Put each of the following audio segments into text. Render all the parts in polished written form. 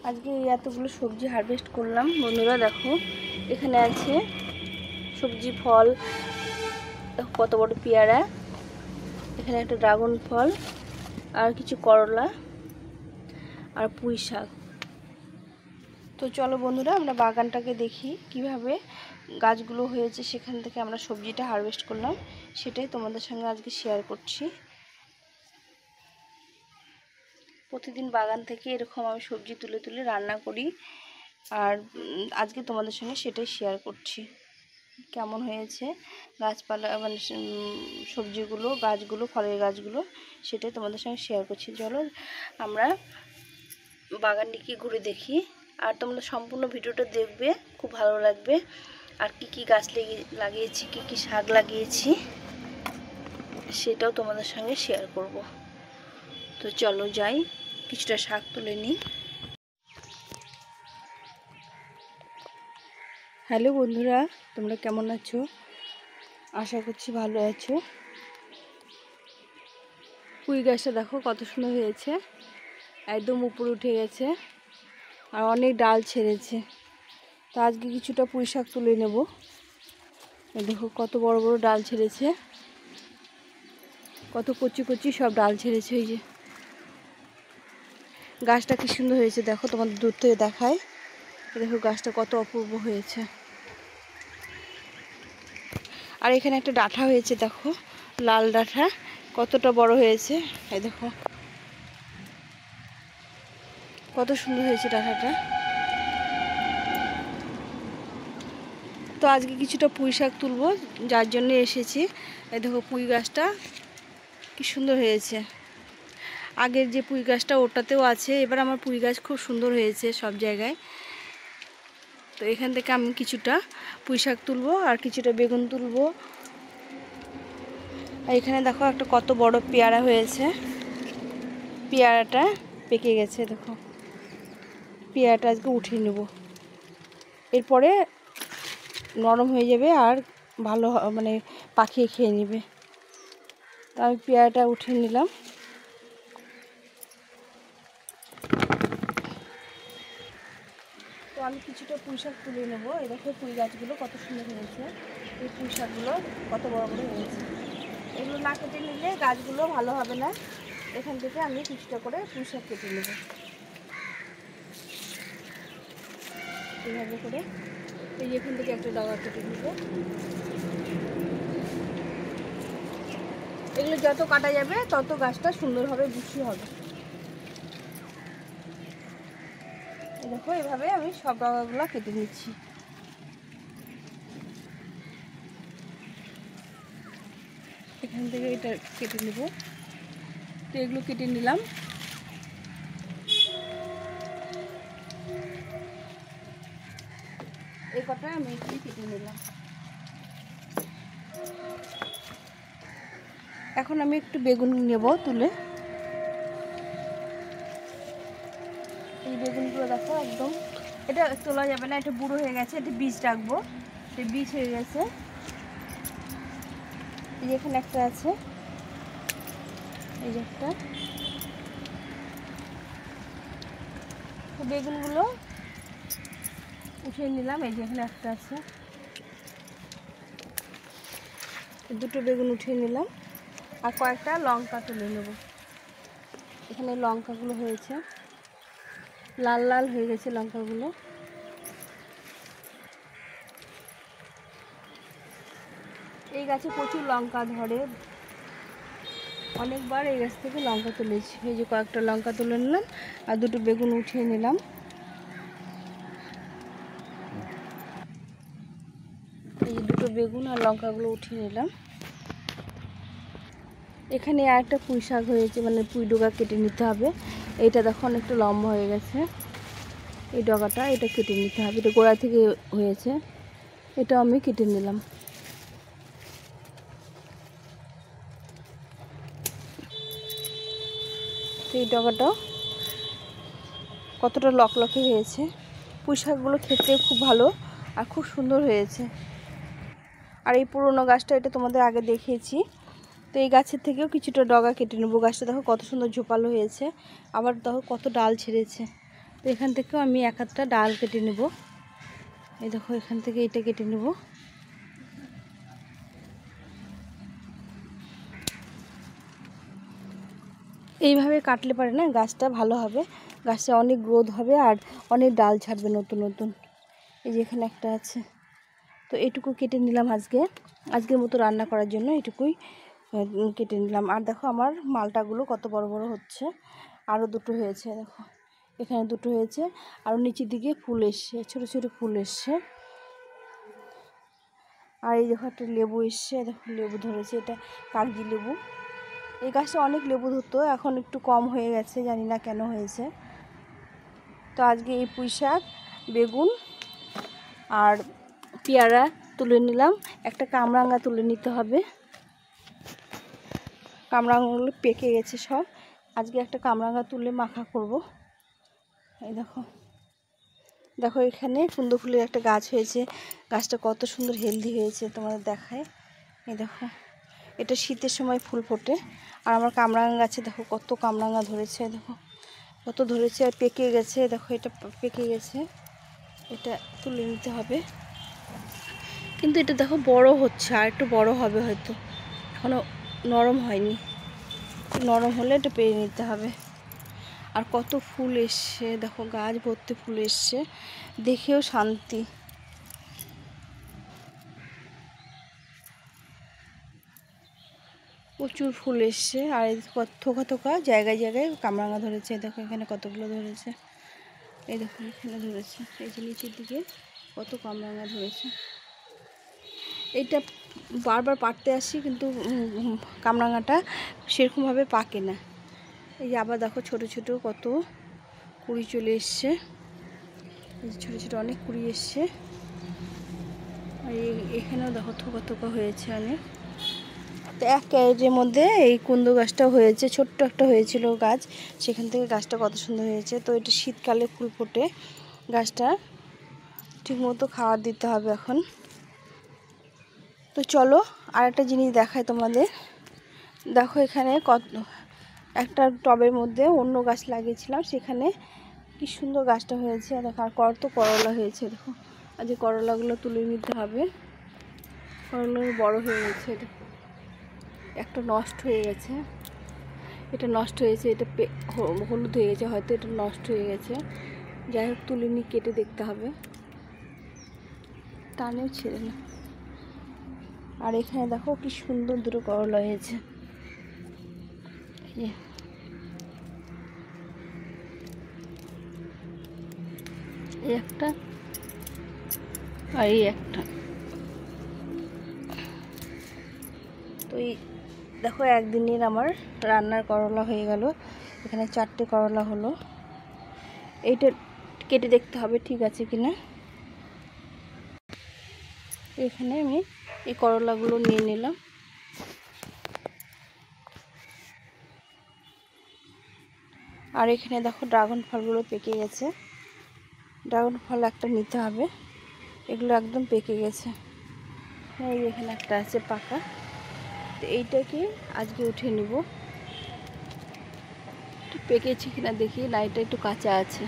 আজকে এতগুলো সবজি হারভেস্ট করলাম বন্ধুরা। দেখো এখানে আছে সবজি, ফল, কত বড় পেয়ারা, এখানে একটা ড্রাগন ফল, আর কিছু করলা আর পুঁই শাক। তো চলো বন্ধুরা আমরা বাগানটাকে দেখি কিভাবে গাছগুলো হয়েছে, সেখান থেকে আমরা সবজিটা হারভেস্ট করলাম, সেটাই তোমাদের সঙ্গে আজকে শেয়ার করছি। প্রতিদিন বাগান থেকে এরকম আমি সবজি তুলে তুলে রান্না করি, আর আজকে তোমাদের সঙ্গে সেটাই শেয়ার করছি। কেমন হয়েছে গাছপালা মানে সবজিগুলো, গাছগুলো, ফলের গাছগুলো, সেটাই তোমাদের সঙ্গে শেয়ার করছি। চলো আমরা বাগানটিকে ঘুরে দেখি, আর তোমরা সম্পূর্ণ ভিডিওটা দেখবে, খুব ভালো লাগবে। আর কি কি গাছ লাগিয়েছি, কি কি শাক লাগিয়েছি, সেটাও তোমাদের সঙ্গে শেয়ার করব। তো চলো যাই, কিছুটা শাক তুলে নিই। হ্যালো বন্ধুরা, তোমরা কেমন আছো? আশা করছি ভালো আছো। পুঁই গাছটা দেখো কত সুন্দর হয়েছে, একদম উপরে উঠে গেছে আর অনেক ডাল ছেড়েছে। তো আজকে কিছুটা পুঁই শাক তুলে নেব। দেখো কত বড় বড় ডাল ছেড়েছে, কত কচি কচি সব ডাল ছেড়েছে। ওই যে গাছটা কি সুন্দর হয়েছে দেখো, তোমাদের দূর থেকে দেখায়। দেখো গাছটা কত অপূর্ব হয়েছে। আর এখানে একটা ডাঁটা হয়েছে, দেখো লাল ডাঁটা কতটা বড় হয়েছে। এই দেখো কত সুন্দর হয়েছে ডাঁটাটা। তো আজকে কিছুটা পুঁই শাক তুলবো, যার জন্য এসেছি। এই দেখো পুঁই গাছটা কি সুন্দর হয়েছে। আগের যে পুঁই গাছটা ওটাতেও আছে, এবার আমার পুঁই গাছ খুব সুন্দর হয়েছে সব জায়গায়। তো এখান থেকে আমি কিছুটা পুঁই শাক তুলবো আর কিছুটা বেগুন তুলবো। আর এখানে দেখো একটা কত বড় পেয়ারা হয়েছে, পেয়ারাটা পেকে গেছে। দেখো পেয়ারাটা আজকে উঠিয়ে নেব, এরপরে নরম হয়ে যাবে আর ভালো মানে পাখিয়ে খেয়ে নেবে। তো আমি পেয়ারাটা উঠিয়ে নিলাম। তো আমি কিছুটা পুঁই শাক তুলে নেবো। এই দেখো পুঁই গাছগুলো কত সুন্দর হয়েছে, এই পুঁই শাকগুলো কত বড় বড় হয়েছে। এগুলো না কেটে নিলে গাছগুলো ভালো হবে না। এখান থেকে আমি কিছুটা করে পুঁই শাক কেটে নেব, এইভাবে করে। এই এখান থেকে একটা ডগা কেটে নেব। এগুলো যত কাটা যাবে তত গাছটা সুন্দরভাবে বুঝি হবে। দেখো এভাবে আমি সব ডগাগুলো কেটে নিচ্ছি। এখান থেকে এটা কেটে নেব। তো এগুলো কেটে নিলাম। এই কটা আমি এখানে কেটে নিলাম। এখন আমি একটু বেগুন নেব তুলে। এই বেগুনগুলো দেখো একদম, এটা তোলা যাবে না, এটা বুড়ো হয়ে গেছে, এটা বীজ রাখবো, এটা বীজ হয়ে গেছে। এই যে এখানে একটা আছে, এই যে একটা। তো বেগুনগুলো উঠিয়ে নিলাম। এই যে এখানে একটা আছে, দুটো বেগুন উঠিয়ে নিলাম। আর কয়েকটা লঙ্কা তুলে নেব। এখানে লঙ্কাগুলো হয়েছে, লাল লাল হয়ে গেছে লঙ্কাগুলো। এই গাছে প্রচুর লঙ্কা ধরে, অনেকবার এই গাছ থেকে লঙ্কা তুলেছি। এই যে কয়েকটা লঙ্কা তুলে নিলাম আর দুটো বেগুন উঠিয়ে নিলাম। এই যে দুটো বেগুন আর লঙ্কাগুলো উঠিয়ে নিলাম। এখানে আর একটা পুঁই শাক হয়েছে, মানে পুঁই ডগা কেটে নিতে হবে। এইটা দেখো অনেকটা লম্বা হয়ে গেছে, এই ডগাটা এটা কেটে নিতে হবে, এটা গোড়া থেকে হয়েছে, এটা আমি কেটে নিলাম। এই ডগাটাও কতটা লকলকে হয়েছে। পুঁই শাকগুলো খেতে খুব ভালো আর খুব সুন্দর হয়েছে। আর এই পুরনো গাছটা, এটা তোমাদের আগে দেখিয়েছি। তো এই গাছের থেকেও কিছুটা ডগা কেটে নেবো। গাছটা দেখো কত সুন্দর ঝোপালো হয়েছে, আবার দেখো কত ডাল ছেড়েছে। তো এখান থেকেও আমি এক একটা ডাল কেটে নেব। এই দেখো এখান থেকে এটা কেটে নেব। এইভাবে কাটলে পারে না গাছটা ভালো হবে, গাছটা অনেক গ্রোথ হবে আর অনেক ডাল ছাড়বে নতুন নতুন। এই যে এখানে একটা আছে, তো এটুকু কেটে নিলাম আজকের মতো রান্না করার জন্য এটুকুই কেটে নিলাম। আর দেখো আমার মালটাগুলো কত বড় বড় হচ্ছে, আরও দুটো হয়েছে, দেখো এখানে দুটো হয়েছে, আর নিচের দিকে ফুল এসছে, ছোটো ছোটো ফুল এসছে। আর এই দেখো একটা লেবু এসছে, দেখো লেবু ধরেছে, এটা কাগজি লেবু। এই গাছটা অনেক লেবু ধরতো, এখন একটু কম হয়ে গেছে, জানি না কেন হয়েছে। তো আজকে এই পুঁই শাক, বেগুন আর পেয়ারা তুলে নিলাম। একটা কামরাঙা তুলে নিতে হবে, কামরাঙাগুলো পেকে গেছে সব। আজকে একটা কামরাঙা তুলে মাখা করব। এই দেখো দেখো এখানে কুন্দু ফুলের একটা গাছ হয়েছে, গাছটা কত সুন্দর হেলদি হয়েছে তোমাদের দেখায়। এই দেখো এটা শীতের সময় ফুল ফোটে। আর আমার কামরাঙা গাছে দেখো কত কামরাঙা ধরেছে, দেখো কত ধরেছে আর পেকে গেছে, দেখো এটা পেকে গেছে, এটা তুলে নিতে হবে। কিন্তু এটা দেখো বড় হচ্ছে, আর একটু বড় হবে হয়তো, এখনও নরম হয়নি, নরম হলে এটা পেয়ে নিতে হবে। আর কত ফুল এসছে, দেখো গাছ ভর্তি ফুল এসছে, দেখেও শান্তি। প্রচুর ফুল এসছে, আর থোকা থোকা জায়গায় জায়গায় কামরাঙা ধরেছে। দেখো এখানে কতগুলো ধরেছে, এই দেখো এখানে ধরেছে, এই যে নিচের দিকে কত কামরাঙা ধরেছে। এইটা বারবার পাড়তে আসি কিন্তু কামরাঙাটা সেরকমভাবে পাকে না। এই যে আবার দেখো ছোট ছোট কত কুড়ি চলে এসছে, এই যে ছোটো ছোটো অনেক কুড়ি এসছে। আর এখানেও দেখো থোকা থোকা হয়েছে অনেক। তো এক ক্যারেটের মধ্যে এই কুন্দু গাছটাও হয়েছে, ছোট্ট একটা হয়েছিল গাছ, সেখান থেকে গাছটা কত সুন্দর হয়েছে। তো এটা শীতকালে ফুল ফোটে, গাছটা ঠিকমতো খাবার দিতে হবে এখন। তো চলো আর একটা জিনিস দেখাই তোমাদের। দেখো এখানে একটা টবের মধ্যে অন্য গাছ লাগিয়েছিলাম, সেখানে কি সুন্দর গাছটা হয়েছে। দেখো আর কত করলা হয়েছে, দেখো আজ করলাগুলো তুলে নিতে হবে। করলাগুলো বড় হয়ে গেছে, দেখো একটা নষ্ট হয়ে গেছে, এটা নষ্ট হয়েছে, এটা হলুদ হয়ে গেছে, হয়তো এটা নষ্ট হয়ে গেছে। যাই হোক তুলে নিয়ে কেটে দেখতে হবে, টানেও ছেড়ে না। আর এখানে দেখো কি সুন্দর দুটো করলা হয়েছে, এই একটা আর এই একটা। তো এই দেখো একদিনের আমার রান্নার করলা হয়ে গেল, এখানে 4টে করলা হলো। এইটা কেটে দেখতে হবে ঠিক আছে কিনা। এখানে আমি এই করলাগুলো নিয়ে নিলাম। আর এখানে দেখো ড্রাগন ফলগুলো পেকে গেছে, ড্রাগন ফল একটা নিতে হবে, এগুলো একদম পেকে গেছে। এই এখানে একটা আছে পাকা, তো এইটাকে আজকে উঠে নিব। একটু পেকেছে কিনা দেখি, না এটা একটু কাঁচা আছে।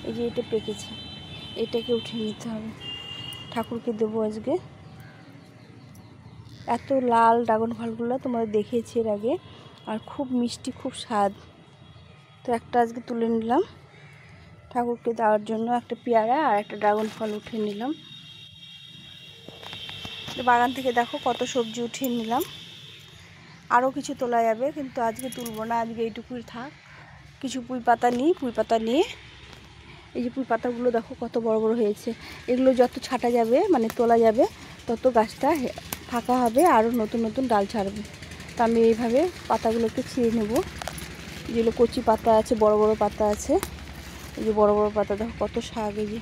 এই যে এটা পেকেছে, এটাকে উঠে নিতে হবে, ঠাকুরকে দেবো আজকে। এত লাল ড্রাগন ফলগুলো তোমাদের দেখিয়েছি এর আগে, আর খুব মিষ্টি, খুব স্বাদ। তো একটা আজকে তুলে নিলাম ঠাকুরকে দেওয়ার জন্য, একটা পেয়ারা আর একটা ড্রাগন ফল উঠিয়ে নিলাম। বাগান থেকে দেখো কত সবজি উঠিয়ে নিলাম, আরও কিছু তোলা যাবে কিন্তু আজকে তুলব না, আজকে এইটুকুই থাক। কিছু পুঁই পাতা নিই, পুঁই পাতা নিয়ে এই যে পুঁই পাতাগুলো দেখো কত বড় বড় হয়েছে, এগুলো যত ছাটা যাবে মানে তোলা যাবে তত গাছটা ফাঁকা হবে, আরও নতুন নতুন ডাল ছাড়বে। তো আমি এইভাবে পাতাগুলোকে ছিঁড়ে নেব, যেগুলো কচি পাতা আছে, বড় বড় পাতা আছে, এই যে বড় বড় পাতা দেখো কত শাক, এই যে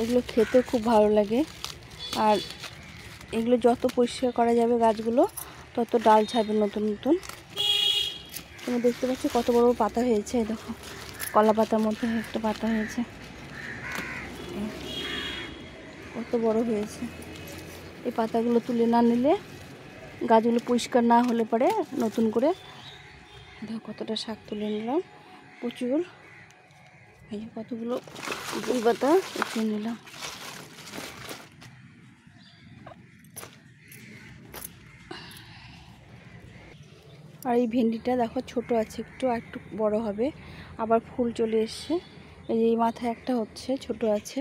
এগুলো খেতে খুব ভালো লাগে। আর এগুলো যত পরিষ্কার করা যাবে গাছগুলো তত ডাল ছাড়বে নতুন নতুন। তুমি দেখতে পাচ্ছ কত বড় পাতা হয়েছে, দেখো কলা পাতার মধ্যে একটা পাতা হয়েছে, কত বড় হয়েছে। এই পাতাগুলো তুলে না নিলে, গাছগুলো পরিষ্কার না হলে পরে নতুন করে দেখো কতটা শাক তুলে নিলাম, প্রচুর। এই যে কতগুলো পুঁই পাতা উঠিয়ে নিলাম। আর এই ভেন্ডিটা দেখো ছোট আছে একটু, আর একটু বড় হবে, আবার ফুল চলে এসছে। এই যে এই মাথায় একটা হচ্ছে, ছোট আছে।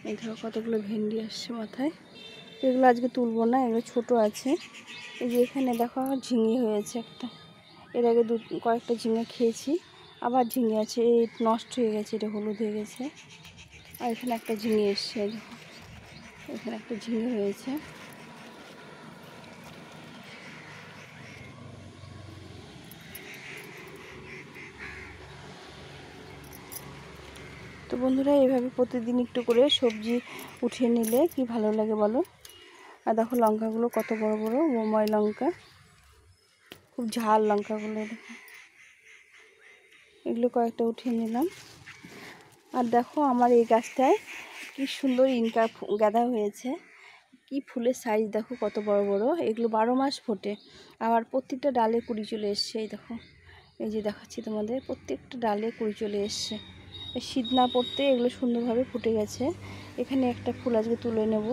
এই ধরো কতগুলো ভেন্ডি আসছে মাথায়। এগুলো আজকে তুলবো না, এগুলো ছোট আছে। এই যে এখানে দেখো ঝিঙে হয়েছে একটা, এর আগে কয়েকটা ঝিঙে খেয়েছি, আবার ঝিঙে আছে। এই নষ্ট হয়ে গেছে, এটা হলুদ হয়ে গেছে। আর এখানে একটা ঝিঙে এসছে, দেখো এখানে একটা ঝিঙে হয়েছে। তো বন্ধুরা, এইভাবে প্রতিদিন একটু করে সবজি উঠিয়ে নিলে কি ভালো লাগে বলো। আর দেখো লঙ্কাগুলো কত বড় বড় বোম্বাই লঙ্কা, খুব ঝাল লঙ্কাগুলো। দেখো এগুলো কয়েকটা উঠিয়ে নিলাম। আর দেখো আমার এই গাছটায় কি সুন্দর ইনকা গাঁদা হয়েছে, কি ফুলের সাইজ দেখো কত বড় বড়। এগুলো 12 মাস ফোটে, আবার প্রত্যেকটা ডালে কুড়ি চলে এসছে। এই দেখো, এই যে দেখাচ্ছি তোমাদের, প্রত্যেকটা ডালে কুড়ি চলে এসছে। শীত না পড়তে এগুলো সুন্দরভাবে ফুটে গেছে। এখানে একটা ফুল আজকে তুলে নেব।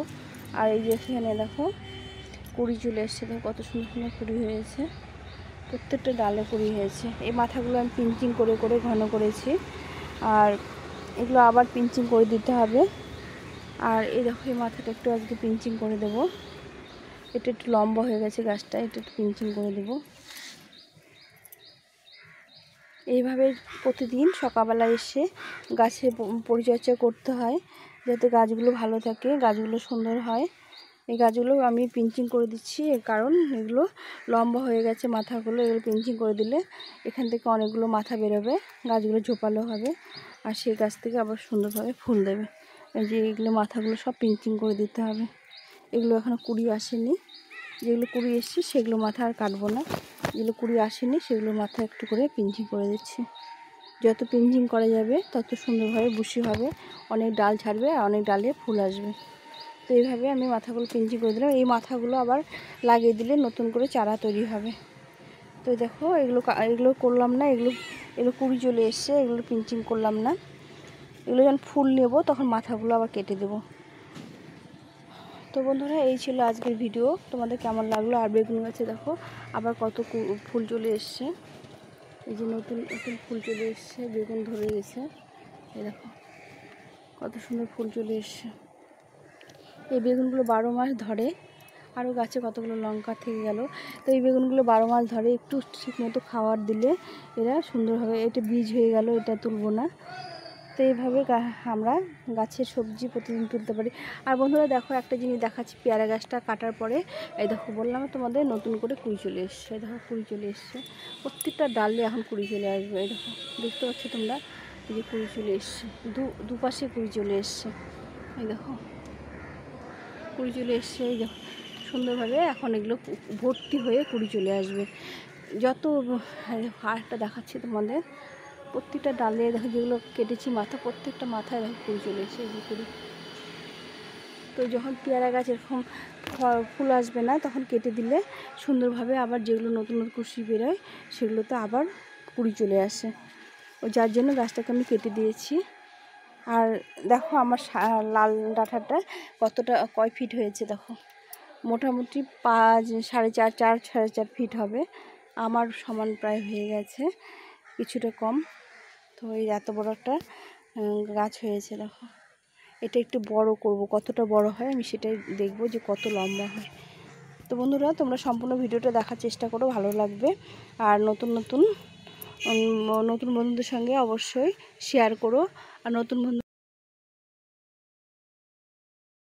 আর এই যে এখানে দেখো কুড়ি চলে এসছে, দেখো কত সুন্দর সুন্দর কুড়ি হয়েছে, প্রত্যেকটা ডালে কুড়ি হয়েছে। এই মাথাগুলো আমি পিঞ্চিং করে করে ঘন করেছি, আর এগুলো আবার পিঞ্চিং করে দিতে হবে। আর এই দেখো এই মাথাটা একটু আজকে পিঞ্চিং করে দেব, এটা একটু লম্বা হয়ে গেছে গাছটা, এটা একটু পিঞ্চিং করে দেব। এইভাবে প্রতিদিন সকালবেলা এসে গাছের পরিচর্যা করতে হয়, যাতে গাছগুলো ভালো থাকে, গাছগুলো সুন্দর হয়। এই গাছগুলো আমি পিঞ্চিং করে দিচ্ছি, এর কারণ এগুলো লম্বা হয়ে গেছে মাথাগুলো, এগুলো পিঞ্চিং করে দিলে এখান থেকে অনেকগুলো মাথা বেরোবে, গাছগুলো ঝোপালো হবে, আর সেই গাছ থেকে আবার সুন্দরভাবে ফুল দেবে। এই যে এগুলো মাথাগুলো সব পিঞ্চিং করে দিতে হবে। এগুলো এখনও কুড়ি আসেনি, যেগুলো কুড়ি এসছে সেগুলো মাথা আর কাটবো না, যেগুলো কুড়ি আসেনি সেগুলো মাথা একটু করে পিঞ্চিং করে দিচ্ছি। যত পিঞ্চিং করা যাবে তত সুন্দরভাবে বুশি হবে, অনেক ডাল ছাড়বে আর অনেক ডালে ফুল আসবে। তো এইভাবে আমি মাথাগুলো পিঞ্চিং করে দিলাম। এই মাথাগুলো আবার লাগিয়ে দিলে নতুন করে চারা তৈরি হবে। তো দেখো এগুলো করলাম না, এগুলো কুড়ি চলে এসছে, এগুলো পিঞ্চিং করলাম না। এগুলো যখন ফুল নেব তখন মাথাগুলো আবার কেটে দেবো। তো বন্ধুরা, এই ছিল আজকের ভিডিও, তোমাদের কেমন লাগলো। আর বেগুন গাছে দেখো আবার কত ফুল চলে এসছে, এই যে নতুন নতুন ফুল চলে এসছে, বেগুন ধরে গেছে। এই দেখো কত সুন্দর ফুল চলে এসছে। এই বেগুনগুলো 12 মাস ধরে। আরও গাছে কতগুলো লঙ্কা থেকে গেল। তো এই বেগুনগুলো 12 মাস ধরে, একটু ঠিক মতো খাবার দিলে এরা সুন্দরভাবে, এটা বীজ হয়ে গেল, এটা তুলবো না। তো এইভাবে আমরা গাছের সবজি প্রতিদিন তুলতে পারি। আর বন্ধুরা দেখো একটা জিনিস দেখাচ্ছি, পেয়ারা গাছটা কাটার পরে এই দেখো বললাম তোমাদের নতুন করে কুড়ি চলে এসছে। এই দেখো কুড়ি চলে এসছে, প্রত্যেকটা ডালে এখন কুড়ি চলে আসবে। এই দেখো দেখতে পাচ্ছ তোমরা, এই যে কুড়ি চলে এসছে, দুপাশে কুড়ি চলে এসছে। এই দেখো কুড়ি চলে এসছে, এই দেখো সুন্দরভাবে এখন এগুলো ভর্তি হয়ে কুড়ি চলে আসবে। যত আরেকটা দেখাচ্ছি তোমাদের, প্রত্যেকটা ডালে দেখো যেগুলো কেটেছি মাথা, প্রত্যেকটা মাথায় দেখো কুড়ি চলে এসে এই কুড়ি। তো যখন পেয়ারা গাছ এরকম ফুল আসবে না তখন কেটে দিলে সুন্দরভাবে আবার যেগুলো নতুন নতুন কুশি বেরোয় সেগুলোতে আবার কুড়ি চলে আসে। ও যার জন্য গাছটাকে আমি কেটে দিয়েছি। আর দেখো আমার লাল ডাঁটাটা কয় ফিট হয়েছে দেখো, মোটামুটি 4.5 ফিট হবে। আমার সমান প্রায় হয়ে গেছে, কিছুটা কম। তো এই এত বড় একটা গাছ হয়েছে দেখো। এটা একটু বড় করব, কতটা বড় হয় আমি সেটাই দেখব, যে কত লম্বা হয়। তো বন্ধুরা, তোমরা সম্পূর্ণ ভিডিওটা দেখার চেষ্টা করো, ভালো লাগবে। আর নতুন নতুন বন্ধুদের সঙ্গে অবশ্যই শেয়ার করো। আর নতুন বন্ধু